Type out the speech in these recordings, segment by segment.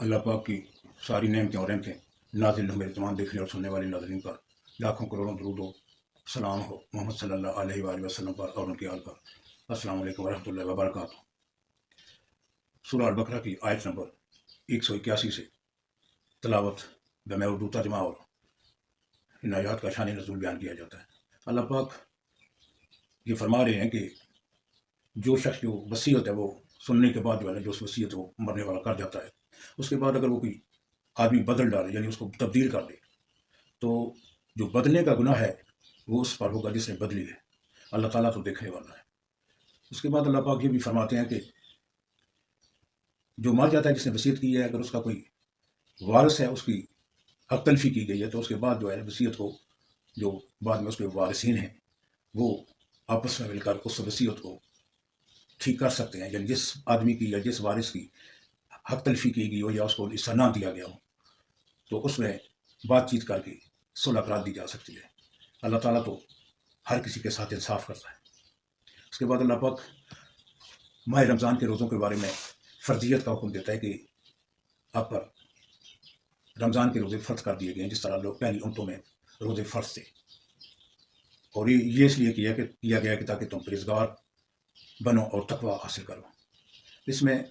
اللہ پاک کی ساری نعمتیں اور رحمتیں نازل ہو میرے تمام دیکھنے اور سننے والے ناظرین پر، لاکھوں کروڑوں درود و سلام ہو محمد صلی اللہ علیہ وآلہ وسلم پر اور ان کے آل پر۔ السلام علیکم ورحمۃ اللہ وبرکاتہ۔ سورہ البقرہ کی آیت نمبر 181 سے تلاوت میں اردو ترجمہ اور ان آیات کا شان نزول بیان کیا جاتا ہے۔ اللہ پاک یہ فرما رہے ہیں کہ جو شخص جو وصیت ہے وہ سننے کے بعد جو ہے نا، جو اس وصیت کو مرنے والا کر جاتا ہے، اس کے بعد اگر وہ کوئی آدمی بدل ڈالے، یعنی اس کو تبدیل کر دے، تو جو بدلنے کا گناہ ہے وہ اس پر ہوگا جس نے بدلی ہے۔ اللہ تعالیٰ تو دیکھنے والا ہے۔ اس کے بعد اللہ پاک یہ بھی فرماتے ہیں کہ جو مر جاتا ہے جس نے وصیت کی ہے، اگر اس کا کوئی وارث ہے، اس کی حق تلفی کی گئی ہے، تو اس کے بعد جو ہے وصیت کو جو بعد میں اس کے وارثین ہیں وہ آپس میں مل کر اس وصیت کو ٹھیک کر سکتے ہیں۔ یعنی جس آدمی کی یا جس وارث کی حق تلفی کی گئی ہو یا اس کو حصہ نہ دیا گیا ہو، تو اس میں بات چیت کر کے صلح کرا دی جا سکتی ہے۔ اللہ تعالیٰ تو ہر کسی کے ساتھ انصاف کرتا ہے۔ اس کے بعد اللہ پاک ماہ رمضان کے روزوں کے بارے میں فرضیت کا حکم دیتا ہے کہ آپ پر رمضان کے روزے فرض کر دیے گئے ہیں، جس طرح لوگ پہلی امتوں میں روزے فرض تھے، اور یہ اس لیے کیا گیا کہ تاکہ تم پرہیزگار بنو اور تقوی حاصل کرو۔ اس میں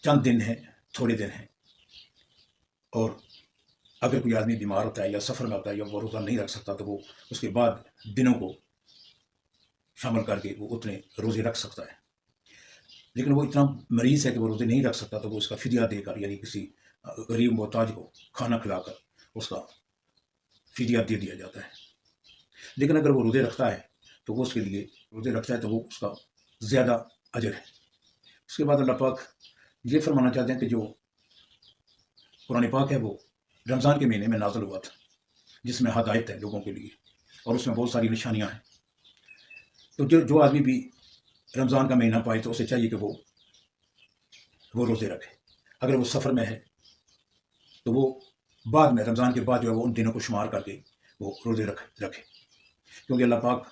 چند دن ہیں، تھوڑے دن ہیں، اور اگر کوئی آدمی بیمار ہوتا ہے یا سفر میں ہوتا ہے یا وہ روزہ نہیں رکھ سکتا، تو وہ اس کے بعد دنوں کو شامل کر کے وہ اتنے روزے رکھ سکتا ہے۔ لیکن وہ اتنا مریض ہے کہ وہ روزے نہیں رکھ سکتا، تو وہ اس کا فدیہ دے کر، یعنی کسی غریب محتاج کو کھانا کھلا کر اس کا فدیہ دے دیا جاتا ہے۔ لیکن اگر وہ روزے رکھتا ہے تو وہ اس کے لیے روزے رکھتا ہے تو وہ اس کا زیادہ اجر ہے۔ اس کے بعد اللہ پاک یہ فرمانا چاہتے ہیں کہ جو قرآن پاک ہے وہ رمضان کے مہینے میں نازل ہوا تھا، جس میں ہدایت ہے لوگوں کے لیے، اور اس میں بہت ساری نشانیاں ہیں۔ تو جو آدمی بھی رمضان کا مہینہ پائے تو اسے چاہیے کہ وہ روزے رکھے۔ اگر وہ سفر میں ہے تو وہ بعد میں رمضان کے بعد جو ہے وہ ان دنوں کو شمار کر کے وہ روزے رکھے، کیونکہ اللہ پاک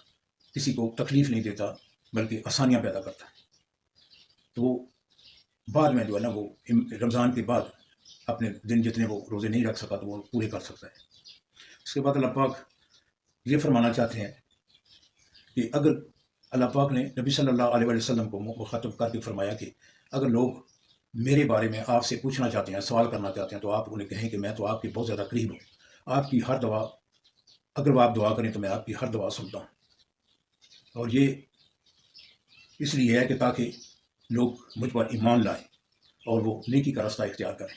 کسی کو تکلیف نہیں دیتا بلکہ آسانیاں پیدا کرتا ہے۔ تو وہ بعد میں جو ہے نا وہ رمضان کے بعد اپنے دن جتنے وہ روزے نہیں رکھ سکا تو وہ پورے کر سکتا ہے۔ اس کے بعد اللہ پاک یہ فرمانا چاہتے ہیں کہ اگر اللہ پاک نے نبی صلی اللہ علیہ وسلم کو مخاطب کر کے فرمایا کہ اگر لوگ میرے بارے میں آپ سے پوچھنا چاہتے ہیں، سوال کرنا چاہتے ہیں، تو آپ انہیں کہیں کہ میں تو آپ کی بہت زیادہ قریب ہوں، آپ کی ہر دعا، اگر وہ آپ دعا کریں تو میں آپ کی ہر دعا سنتا ہوں۔ اور یہ اس لیے ہے کہ تاکہ لوگ مجھ پر ایمان لائیں اور وہ نیکی کا راستہ اختیار کریں۔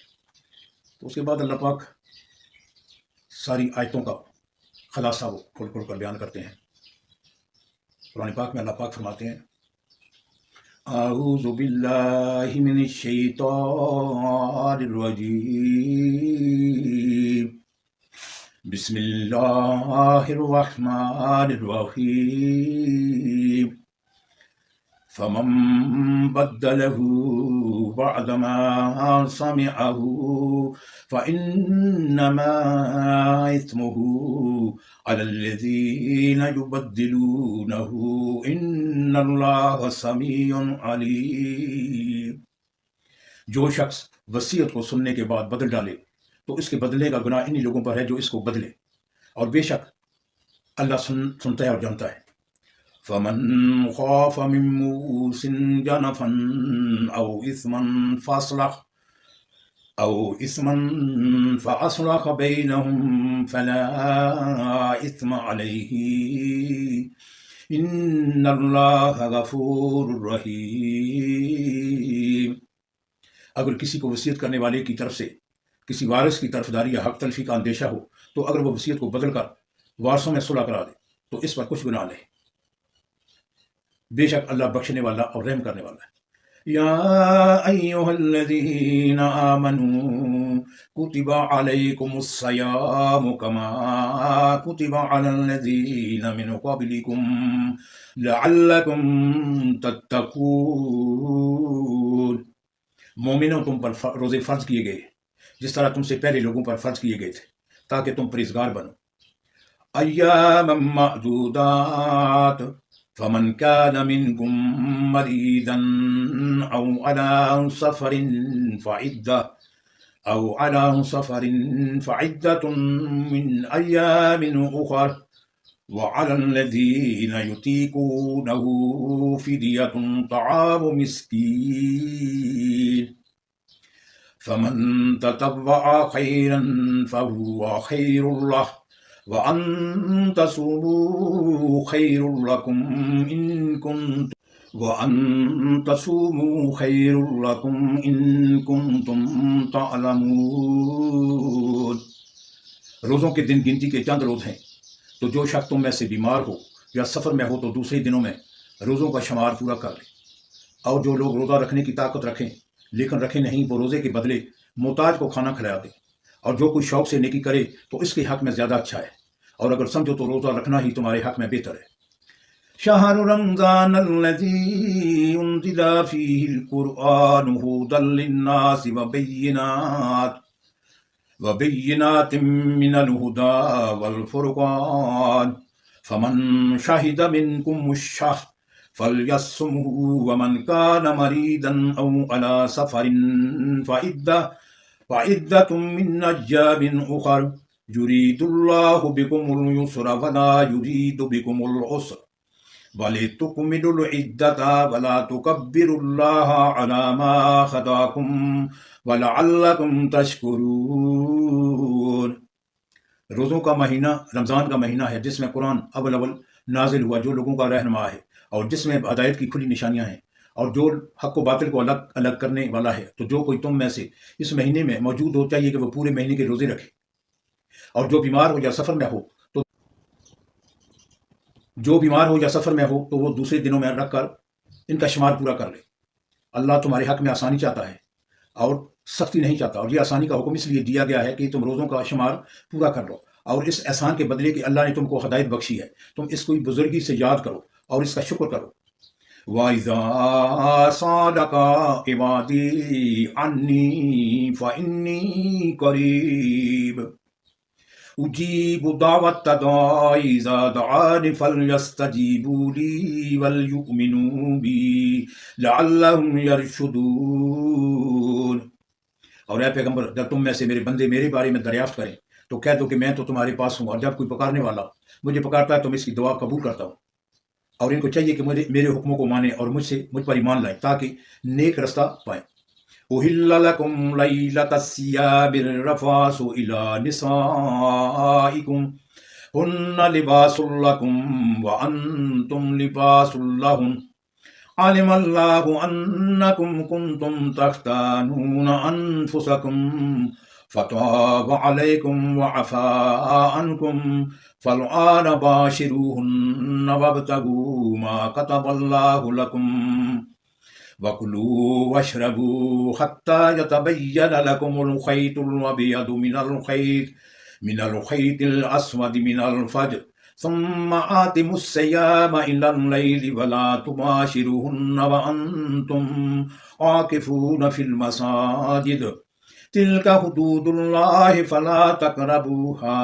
تو اس کے بعد اللہ پاک ساری آیتوں کا خلاصہ وہ کھول کھول کر بیان کرتے ہیں۔ قرآن پاک میں اللہ پاک فرماتے ہیں، اعوذ باللہ من الشیطان الرجیم، بسم اللہ الرحمن الرحیم، فمن بدله بعدما سمعه فإنما إثمه على الذين يبدلونه إن الله سميع عليم۔ جو شخص وصیت کو سننے کے بعد بدل ڈالے تو اس کے بدلنے کا گناہ انہی لوگوں پر ہے جو اس کو بدلے، اور بے شک اللہ سنتا ہے اور جانتا ہے۔ فمن خاف من موص جنفا او اثما فاصلح بينهم فلا اثم عليه ان اللہ غفور رحیم۔ اگر کسی کو وصیت کرنے والے کی طرف سے کسی وارث کی طرفداری یا حق تلفی کا اندیشہ ہو تو اگر وہ وصیت کو بدل کر وارثوں میں صلح کرا دے تو اس پر کچھ گناہ نہیں، بے شک اللہ بخشنے والا اور رحم کرنے والا ہے۔ یا ایھا الذین آمنوا کتب علیکم الصیام کما کتب علی الذین من قبلکم لعلکم تتقون۔ مومنوں، تم پر روزے فرض کیے گئے جس طرح تم سے پہلے لوگوں پر فرض کیے گئے تھے تاکہ تم پرہیزگار بنو۔ ایاما معدودات، فمن كان منكم مريضا أو على سفر فعدة أو على سفر فعدة من أيام أخر وعلى الذين يطيقونه فدية طعام مسكين فمن تطوع خيرا فهو خير له وأن تصوموا خير لكم إن كنتم تعلمون۔ روزوں کے دن گنتی کے چند روز ہیں، تو جو شخص تم میں سے بیمار ہو یا سفر میں ہو تو دوسرے دنوں میں روزوں کا شمار پورا کر لے۔ اور جو لوگ روزہ رکھنے کی طاقت رکھیں لیکن رکھے نہیں، وہ روزے کے بدلے محتاج کو کھانا کھلا دیں، اور جو کوئی شوق سے نیکی کرے تو اس کے حق میں زیادہ اچھا ہے، اور اگر سمجھو تو روزہ رکھنا ہی تمہارے حق میں بہتر ہے۔ شہر رمضان الذی انزل فیہ القرآن ھدی للناس وبینات من الہدی والفرقان فمن شہد منکم الشہر فلیصمہ ومن کان مریضا او علی سفر فعدۃ من ایام اخر یرید اللہ بکم الیسر ولا یرید بکم العسر وَلِتُكْمِلُوا الْعِدَّةَ وَلَتُكَبِّرُوا اللَّهَ عَلَى مَا هَدَاكُمْ وَلَعَلَّكُمْ تَشْكُرُونَ۔ روزوں کا مہینہ رمضان کا مہینہ ہے جس میں قرآن اول نازل ہوا، جو لوگوں کا رہنما ہے اور جس میں ہدایت کی کھلی نشانیاں ہیں، اور جو حق و باطل کو الگ الگ کرنے والا ہے۔ تو جو کوئی تم میں سے اس مہینے میں موجود ہو، چاہیے کہ وہ پورے مہینے کے روزے رکھے، اور جو بیمار ہو یا سفر میں ہو تو وہ دوسرے دنوں میں رکھ کر ان کا شمار پورا کر لے۔ اللہ تمہارے حق میں آسانی چاہتا ہے اور سختی نہیں چاہتا، اور یہ آسانی کا حکم اس لیے دیا گیا ہے کہ تم روزوں کا شمار پورا کر لو، اور اس احسان کے بدلے کہ اللہ نے تم کو ہدایت بخشی ہے، تم اس کو بزرگی سے یاد کرو اور اس کا شکر کرو۔ وَإِذَا سَأَلَكَ عِبَادِي عَنِّي فَإِنِّي قَرِيبٌ أجيب دعوة الداع إذا دعان فليستجيبوا لي وليؤمنوا بي لعلهم يرشدون۔ اور اے پیغمبر، جب تم میں سے میرے بندے میرے بارے میں دریافت کریں تو کہہ دو کہ میں تو تمہارے پاس ہوں، اور جب کوئی پکارنے والا مجھے پکارتا ہے تو میں اس کی دعا قبول کرتا ہوں۔ اور ان کو چاہیے کہ میرے حکموں کو مانیں اور مجھ پر ایمان لائیں تاکہ نیک رستہ پائیں۔ أُحِلَّ لَكُمْ لَيْلَةَ الصِّيَامِ الرَّفَثُ إِلَىٰ نِسَائِكُمْ هُنَّ لِبَاسٌ لَكُمْ وَأَنْتُمْ لِبَاسٌ لَهُنَّ عَلِمَ اللَّهُ أَنَّكُمْ كُنتُمْ تَخْتَانُونَ أَنفُسَكُمْ فَتَابَ عَلَيْكُمْ وَعَفَا عَنْكُمْ فَالْآنَ بَاشِرُوهُنَّ وَابْتَغُوا مَا كَتَبَ اللَّهُ لَكُمْ وَكُلُوا وَاشْرَبُوا حَتَّى يَتَبَيَّنَ لَكُمُ الْخَيْطُ الْأَبْيَضُ مِنَ الْخَيْطِ الْأَسْوَدِ مِنَ الْفَجْرِ ثُمَّ آتِمُوا الصِّيَامَ إِلَى اللَّيْلِ وَلَا تُبَاشِرُوهُنَّ وَأَنْتُمْ عَاكِفُونَ فِي الْمَسَاجِدِ تِلْكَ حُدُودُ اللَّهِ فَلَا تَقْرَبُوهَا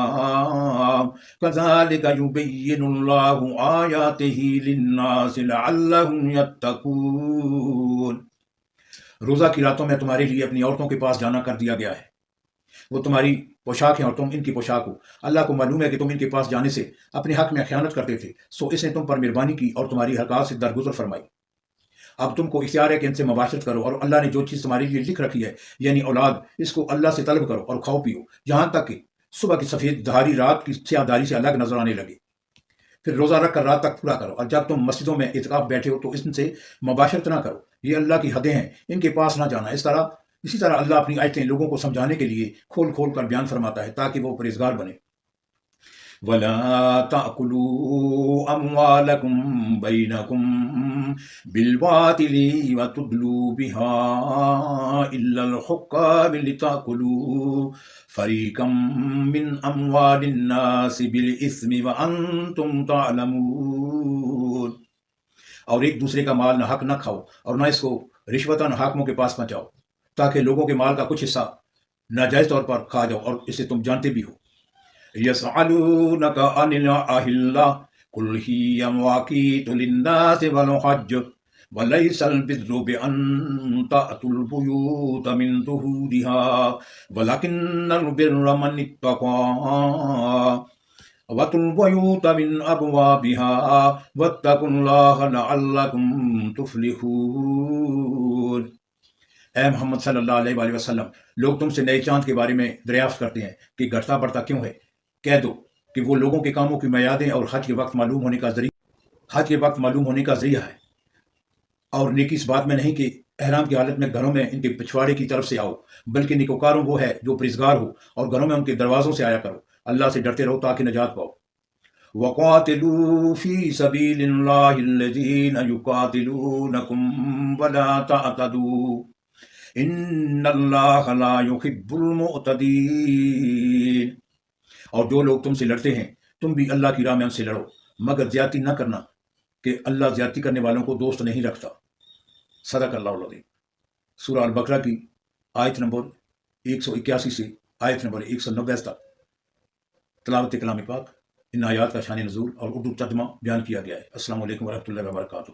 كَذَلِكَ يُبَيِّنُ اللَّهُ آيَاتِهِ لِلنَّاسِ لَعَلَّهُمْ يَتَّقُونَ۔ روزہ کی راتوں میں تمہارے لیے اپنی عورتوں کے پاس جانا کر دیا گیا ہے، وہ تمہاری پوشاک ہیں اور تم ان کی پوشاک ہو۔ اللہ کو معلوم ہے کہ تم ان کے پاس جانے سے اپنے حق میں خیانت کرتے تھے، سو اس نے تم پر مہربانی کی اور تمہاری حرکات سے درگزر فرمائی۔ اب تم کو اختیار ہے کہ ان سے مباشرت کرو، اور اللہ نے جو چیز تمہارے لیے لکھ رکھی ہے یعنی اولاد، اس کو اللہ سے طلب کرو اور کھاؤ پیو یہاں تک کہ صبح کی سفید دھاری رات کی سیاہ دھاری سے الگ نظر آنے لگے، پھر روزہ رکھ کر رات تک پورا کرو۔ اور جب تم مسجدوں میں اعتکاف بیٹھے ہو تو ان سے مباشرت نہ کرو، یہ اللہ کی حدیں ہیں، ان کے پاس نہ جانا۔ اسی طرح اللہ اپنی آیتیں لوگوں کو سمجھانے کے لیے کھول کھول کر بیان فرماتا ہے تاکہ وہ پرہیزگار بنے۔ وَلَا تَأْكُلُوا أَمْوَالَكُمْ بَيْنَكُمْ بِالْبَاطِلِ وَتُدْلُوا بِهَا إِلَّا الْحُكَّامَ لِتَأْكُلُوا فَرِيقًا مِّنْ أَمْوَالِ النَّاسِ بِالْإِثْمِ وَأَنْتُمْ تَعْلَمُونَ۔ اور ایک دوسرے کا مال نہ حق نہ کھاؤ، اور نہ اس کو رشوتاً حاکموں کے پاس پہنچاؤ تاکہ لوگوں کے مال کا کچھ حصہ ناجائز طور پر کھا جاؤ، اور اسے تم جانتے بھی ہو۔ يَسْأَلُونَكَ عَنِ الْأَهِلَّةِ قُلْ هِيَ مَوَاقِيتُ لِلنَّاسِ وَالْحَجِّ وَلَيْسَ الْبِرُّ بِأَن تَأْتُوا الْبُيُوتَ مِن ظُهُورِهَا وَلَكِنَّ الْبِرَّ مَنِ اتَّقَىٰ وَأْتُوا الْبُيُوتَ مِنْ أَبْوَابِهَا وَاتَّقُوا اللَّهَ لَعَلَّكُمْ تُفْلِحُونَ۔ اے محمد صلی اللہ علیہ وآلہ وسلم، لوگ تم سے نئے چاند کے بارے میں دریافت کرتے ہیں کہ گھٹتا بڑھتا کیوں ہے۔ کہہ دو کہ وہ لوگوں کے کاموں کی میادیں اور حج کے وقت معلوم ہونے کا ذریعہ ہے، اور نیکی اس بات میں نہیں کہ احرام کی حالت میں گھروں میں ان کے پچھواڑے کی طرف سے آؤ، بلکہ نیکوکاروں وہ ہے جو پرہیزگار ہو، اور گھروں میں ان کے دروازوں سے آیا کرو۔ اللہ سے ڈرتے رہو تاکہ نجات پاؤ۔ وَقَاتِلُوا فِي سَبِيلِ اللَّهِ الَّذِينَ يُقَاتِلُونَكُمْ وَلَا تَعْتَدُوا إِنَّ اللَّهَ لَا يُحِبُّ الْمُعْتَدِينَ۔ اور جو لوگ تم سے لڑتے ہیں تم بھی اللہ کی راہ میں ان سے لڑو، مگر زیادتی نہ کرنا کہ اللہ زیادتی کرنے والوں کو دوست نہیں رکھتا۔ صدق اللہ العظیم۔ سورہ البقرہ کی آیت نمبر 181 سے آیت نمبر 190 تک تلاوت کلام پاک، ان آیات کا شان نزول اور اردو ترجمہ بیان کیا گیا ہے۔ السلام علیکم ورحمۃ اللہ وبرکاتہ۔